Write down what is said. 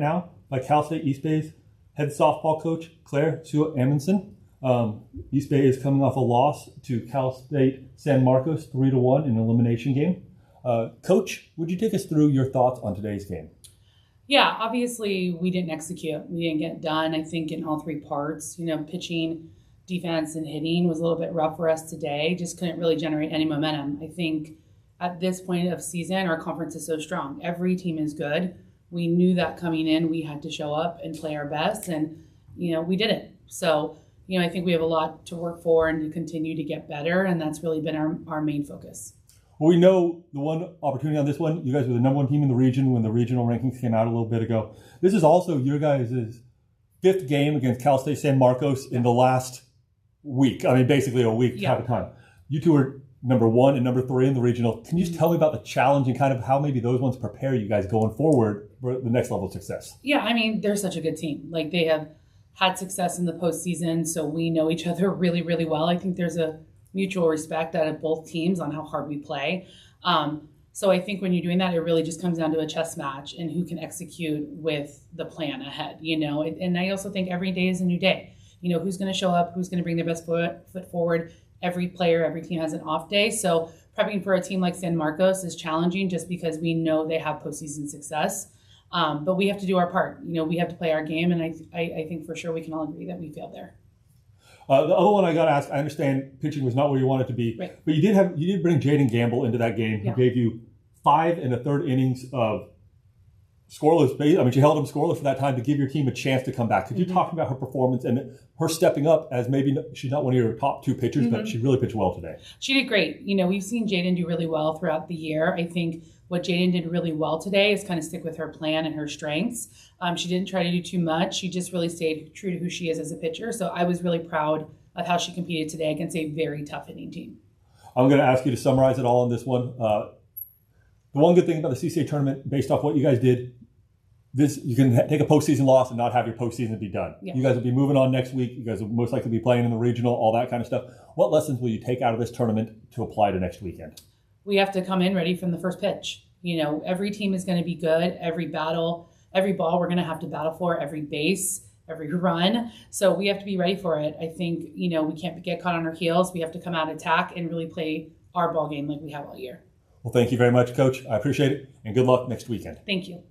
now by Cal State East Bay's head softball coach, Claire Sua-Amundson. East Bay is coming off a loss to Cal State San Marcos 3-1 in an elimination game. Coach, would you take us through your thoughts on today's game? Yeah, obviously we didn't execute. We didn't get done, I think, in all three parts. Pitching, defense, and hitting was a little bit rough for us today. Just couldn't really generate any momentum. I think at this point of season, our conference is so strong. Every team is good. We knew that coming in, we had to show up and play our best, and, we didn't. So, I think we have a lot to work for and to continue to get better, and that's really been our main focus. Well, we know the one opportunity on this one, you guys were the number one team in the region when the regional rankings came out a little bit ago. This is also your guys' fifth game against Cal State San Marcos in the last week. I mean, basically a week type of time. You two are number 1 and number 3 in the regional. Can you just tell me about the challenge and kind of how maybe those ones prepare you guys going forward for the next level of success? Yeah, I mean, they're such a good team. Like, they have had success in the postseason, so we know each other really, really well. I think there's a mutual respect out of both teams on how hard we play. So I think when you're doing that, it really just comes down to a chess match and who can execute with the plan ahead, And I also think every day is a new day. Who's going to show up, who's going to bring their best foot forward. Every player, every team has an off day. So prepping for a team like San Marcos is challenging just because we know they have postseason success. But we have to do our part. We have to play our game, and I think for sure we can all agree that we failed there. The other one I got to ask, I understand pitching was not where you wanted to be, right, but you did bring Jaden Gamble into that game. Yeah. Who gave you 5 1/3 innings of scoreless. I mean, she held him scoreless for that time to give your team a chance to come back. Could you talk about her performance and her stepping up as maybe she's not one of your top 2 pitchers, but she really pitched well today? She did great. We've seen Jaden do really well throughout the year. I think what Jaden did really well today is kind of stick with her plan and her strengths. She didn't try to do too much. She just really stayed true to who she is as a pitcher. So I was really proud of how she competed today against a very tough hitting team. I'm going to ask you to summarize it all in this one. The one good thing about the CCAA tournament, based off what you guys did, you can take a postseason loss and not have your postseason be done. Yeah. You guys will be moving on next week. You guys will most likely be playing in the regional, all that kind of stuff. What lessons will you take out of this tournament to apply to next weekend? We have to come in ready from the first pitch. Every team is going to be good. Every battle, every ball we're going to have to battle for, every base, every run. So we have to be ready for it. I think, we can't get caught on our heels. We have to come out and attack and really play our ball game like we have all year. Well, thank you very much, Coach. I appreciate it, and good luck next weekend. Thank you.